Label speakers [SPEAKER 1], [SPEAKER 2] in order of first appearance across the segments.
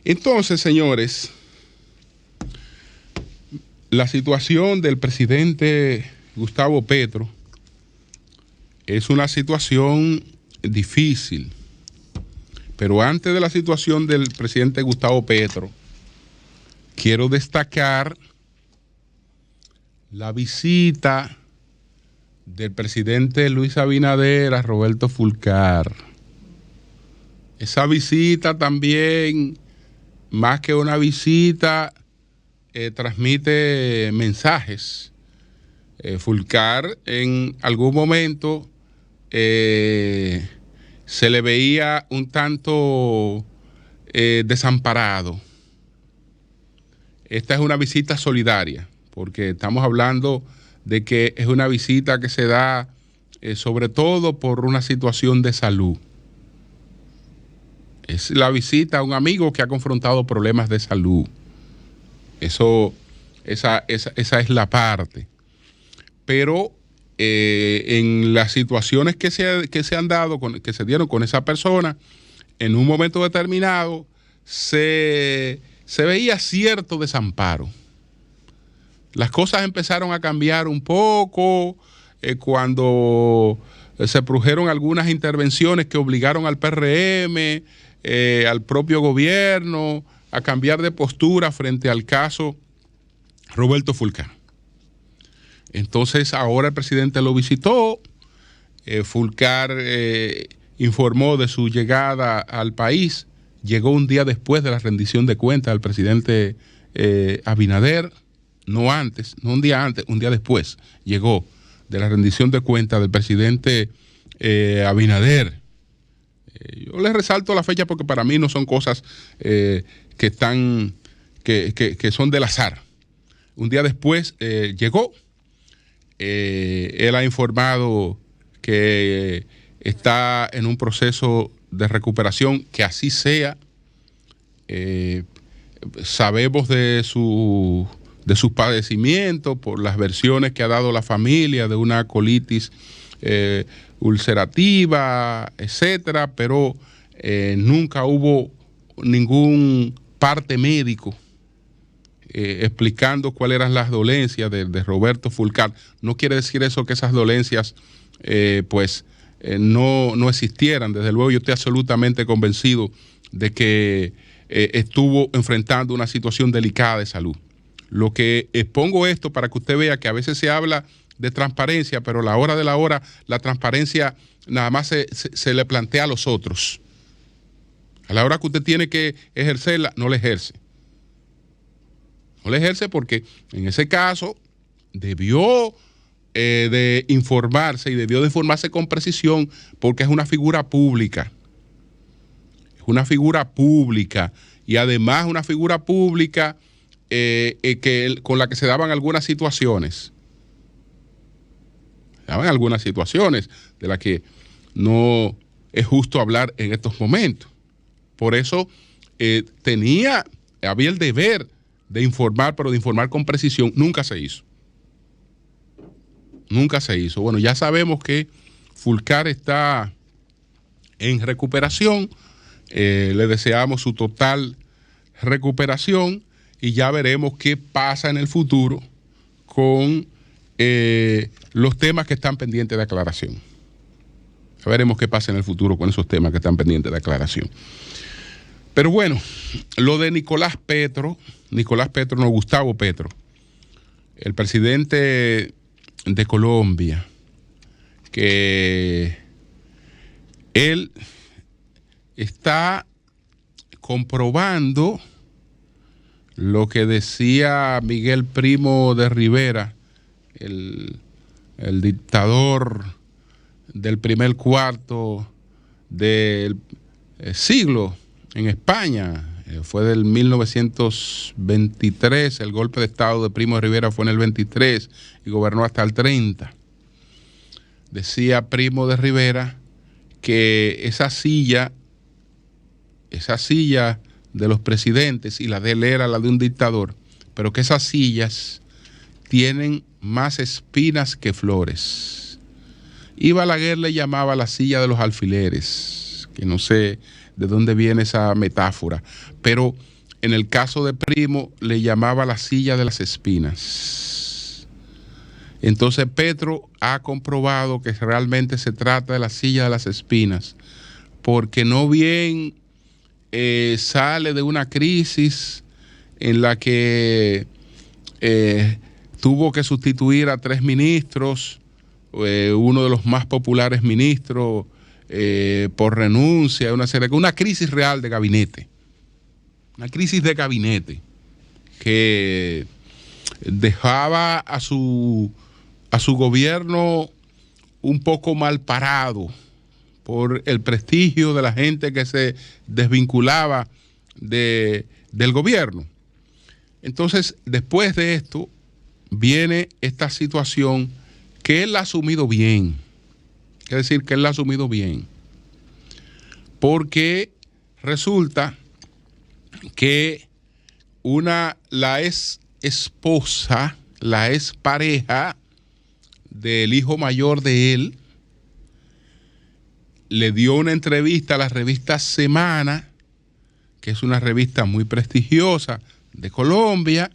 [SPEAKER 1] Entonces, señores, la situación del presidente Gustavo Petro es una situación difícil. Pero antes de la situación del presidente Gustavo Petro, quiero destacar la visita del presidente Luis Abinader a Roberto Fulcar. Esa visita también, más que una visita, transmite mensajes. Fulcar en algún momento se le veía un tanto desamparado. Esta es una visita solidaria, porque estamos hablando de que es una visita que se da sobre todo por una situación de salud. Es la visita a un amigo que ha confrontado problemas de salud. Esa es la parte. Pero en las situaciones que se han dado, que se dieron con esa persona, en un momento determinado se veía cierto desamparo. Las cosas empezaron a cambiar un poco cuando se produjeron algunas intervenciones que obligaron al PRM, al propio gobierno, a cambiar de postura frente al caso Roberto Fulcar. Entonces ahora el presidente lo visitó, Fulcar informó de su llegada al país, llegó un día después de la rendición de cuentas del presidente Abinader, no un día antes, un día después llegó de la rendición de cuentas del presidente Abinader. Yo les resalto la fecha porque para mí no son cosas que son del azar. Un día después llegó. Él ha informado que está en un proceso de recuperación, que así sea. Sabemos de sus padecimientos por las versiones que ha dado la familia de una colitis ulcerativa, etcétera, pero nunca hubo ningún parte médico explicando cuáles eran las dolencias de Roberto Fulcar. No quiere decir eso que esas dolencias no existieran. Desde luego yo estoy absolutamente convencido de que estuvo enfrentando una situación delicada de salud. Lo que expongo esto para que usted vea que a veces se habla de transparencia, pero a la hora de la hora la transparencia nada más se le plantea a los otros. A la hora que usted tiene que ejercerla, no la ejerce. No la ejerce porque en ese caso debió de informarse, y debió de informarse con precisión, porque es una figura pública. Es una figura pública, y además una figura pública con la que se daban algunas situaciones. Daban algunas situaciones de las que no es justo hablar en estos momentos. Por eso había el deber de informar, pero de informar con precisión. Nunca se hizo. Nunca se hizo. Bueno, ya sabemos que Fulcar está en recuperación. Le deseamos su total recuperación y ya veremos qué pasa en el futuro con los temas que están pendientes de aclaración. Ya veremos qué pasa en el futuro con esos temas que están pendientes de aclaración. Pero bueno, lo de Nicolás Petro, Gustavo Petro, el presidente de Colombia, que él está comprobando lo que decía Miguel Primo de Rivera, el dictador del primer cuarto del siglo en España. Fue del 1923, el golpe de estado de Primo de Rivera fue en el 23 y gobernó hasta el 30. Decía Primo de Rivera que esa silla de los presidentes, y la de él era la de un dictador, pero que esas sillas tienen más espinas que flores. Y Balaguer le llamaba la silla de los alfileres, que no sé de dónde viene esa metáfora, pero en el caso de Primo le llamaba la silla de las espinas. Entonces Petro ha comprobado que realmente se trata de la silla de las espinas, porque no bien sale de una crisis en la que tuvo que sustituir a 3 ministros, uno de los más populares ministros por renuncia, una crisis real de gabinete. Una crisis de gabinete que dejaba a su gobierno un poco mal parado por el prestigio de la gente que se desvinculaba del gobierno. Entonces, después de esto, viene esta situación que él ha asumido bien. Es decir, que él la ha asumido bien. Porque resulta que la ex esposa, la ex pareja del hijo mayor de él, le dio una entrevista a la revista Semana, que es una revista muy prestigiosa de Colombia,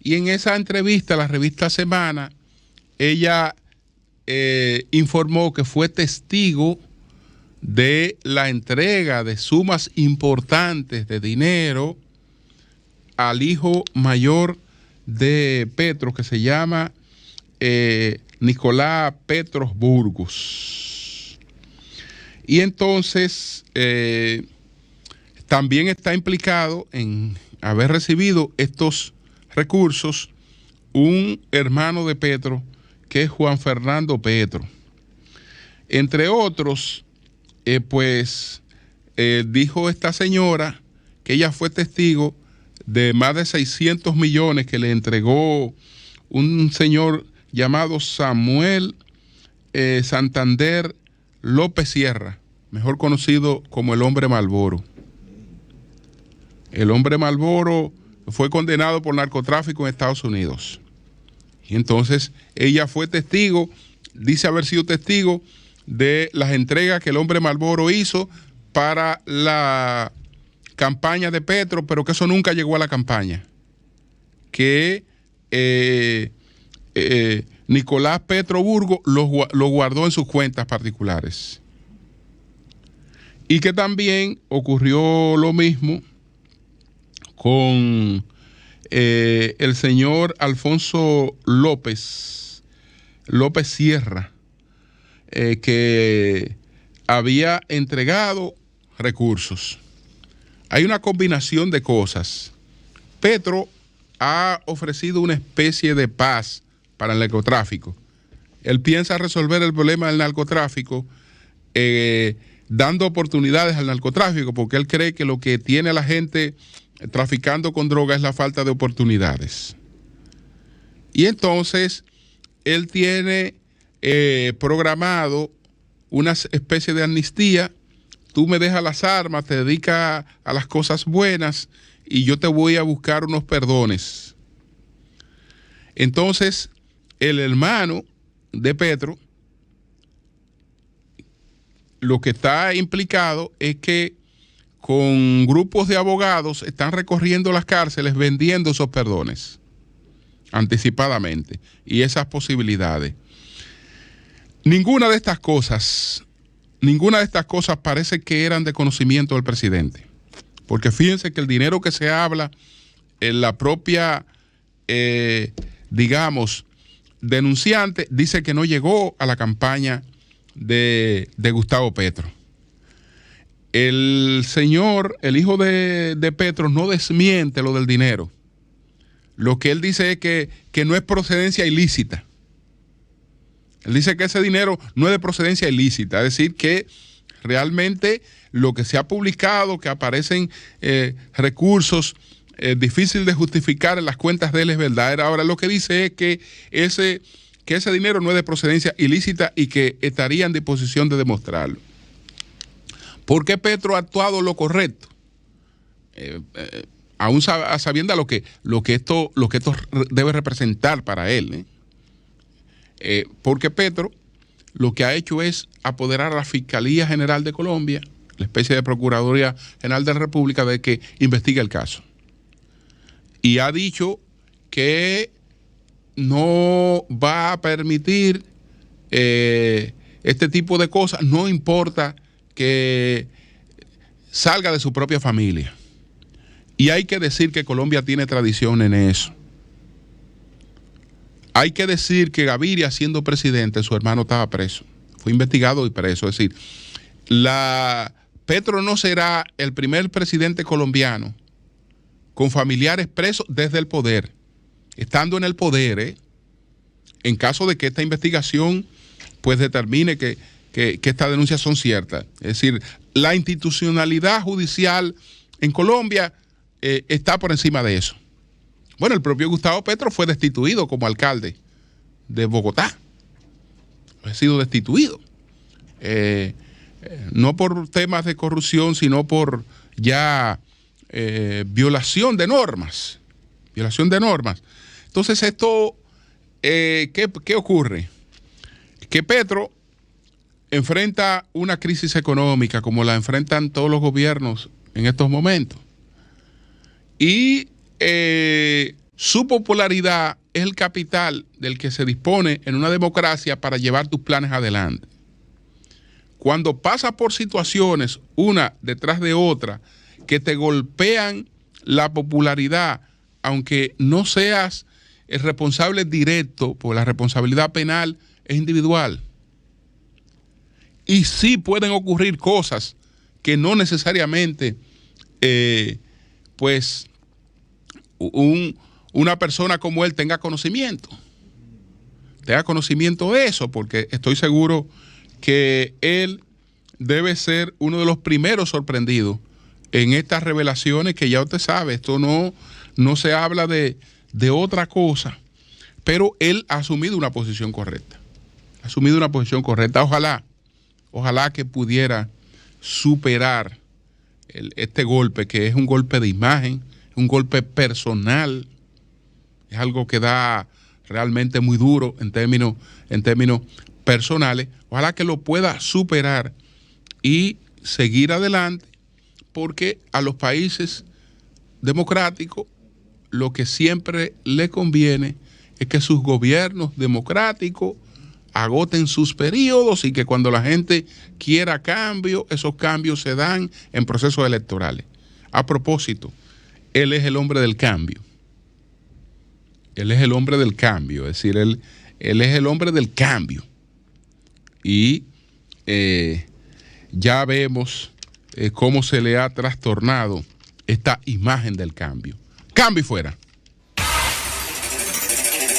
[SPEAKER 1] y en esa entrevista, la revista Semana, ella informó que fue testigo de la entrega de sumas importantes de dinero al hijo mayor de Petro, que se llama Nicolás Petros Burgos. Y entonces también está implicado en haber recibido estos recursos un hermano de Petro, que es Juan Fernando Petro. Entre otros, dijo esta señora que ella fue testigo de más de 600 millones que le entregó un señor llamado Samuel Santander López Sierra, mejor conocido como el Hombre Malboro. El Hombre Malboro fue condenado por narcotráfico en Estados Unidos. Y entonces ella fue testigo, dice haber sido testigo de las entregas que el Hombre Malboro hizo para la campaña de Petro, pero que eso nunca llegó a la campaña. Que Nicolás Petro Burgos lo guardó en sus cuentas particulares. Y que también ocurrió lo mismo con el señor Alfonso López Sierra, que había entregado recursos. Hay una combinación de cosas. Petro ha ofrecido una especie de paz para el narcotráfico. Él piensa resolver el problema del narcotráfico dando oportunidades al narcotráfico, porque él cree que lo que tiene a la gente traficando con droga es la falta de oportunidades. Y entonces él tiene programado una especie de amnistía. Tú me dejas las armas, te dedicas a las cosas buenas y yo te voy a buscar unos perdones. Entonces el hermano de Petro, lo que está implicado es que con grupos de abogados están recorriendo las cárceles vendiendo esos perdones anticipadamente y esas posibilidades. Ninguna de estas cosas parece que eran de conocimiento del presidente, porque fíjense que el dinero que se habla en la propia, denunciante dice que no llegó a la campaña de Gustavo Petro. El señor, el hijo de Petro, no desmiente lo del dinero. Lo que él dice es que no es procedencia ilícita. Él dice que ese dinero no es de procedencia ilícita, es decir, que realmente lo que se ha publicado, que aparecen recursos difícil de justificar en las cuentas de él es verdad. Ahora lo que dice es que ese dinero no es de procedencia ilícita y que estaría en disposición de demostrarlo. ¿Por qué Petro ha actuado lo correcto? aún sabiendo lo que esto debe representar para él, porque Petro lo que ha hecho es apoderar a la Fiscalía General de Colombia, la especie de Procuraduría General de la República, de que investigue el caso. Y ha dicho que no va a permitir este tipo de cosas, no importa que salga de su propia familia. Y hay que decir que Colombia tiene tradición en eso. Hay que decir que Gaviria, siendo presidente, su hermano estaba preso. Fue investigado y preso. Es decir, Petro no será el primer presidente colombiano con familiares presos desde el poder, estando en el poder, en caso de que esta investigación pues determine que estas denuncias son ciertas. Es decir, la institucionalidad judicial en Colombia está por encima de eso. Bueno, el propio Gustavo Petro fue destituido como alcalde de Bogotá. Ha sido destituido. No por temas de corrupción, sino por ya violación de normas. Violación de normas. Entonces, esto, ¿qué ocurre? Que Petro enfrenta una crisis económica como la enfrentan todos los gobiernos en estos momentos. Y su popularidad es el capital del que se dispone en una democracia para llevar tus planes adelante. Cuando pasas por situaciones, una detrás de otra, que te golpean la popularidad, aunque no seas el responsable directo, porque la responsabilidad penal es individual. Y sí pueden ocurrir cosas que no necesariamente, pues, una persona como él tenga conocimiento. Tenga conocimiento de eso, porque estoy seguro que él debe ser uno de los primeros sorprendidos en estas revelaciones que ya usted sabe, esto no se habla de otra cosa, pero él ha asumido una posición correcta. Ha asumido una posición correcta. Ojalá que pudiera superar este golpe, que es un golpe de imagen, un golpe personal, es algo que da realmente muy duro en términos personales. Ojalá que lo pueda superar y seguir adelante, porque a los países democráticos lo que siempre le conviene es que sus gobiernos democráticos agoten sus periodos y que cuando la gente quiera cambio, esos cambios se dan en procesos electorales. A propósito, él es el hombre del cambio. Él es el hombre del cambio, es decir, él es el hombre del cambio. Y ya vemos cómo se le ha trastornado esta imagen del cambio. Cambio y fuera.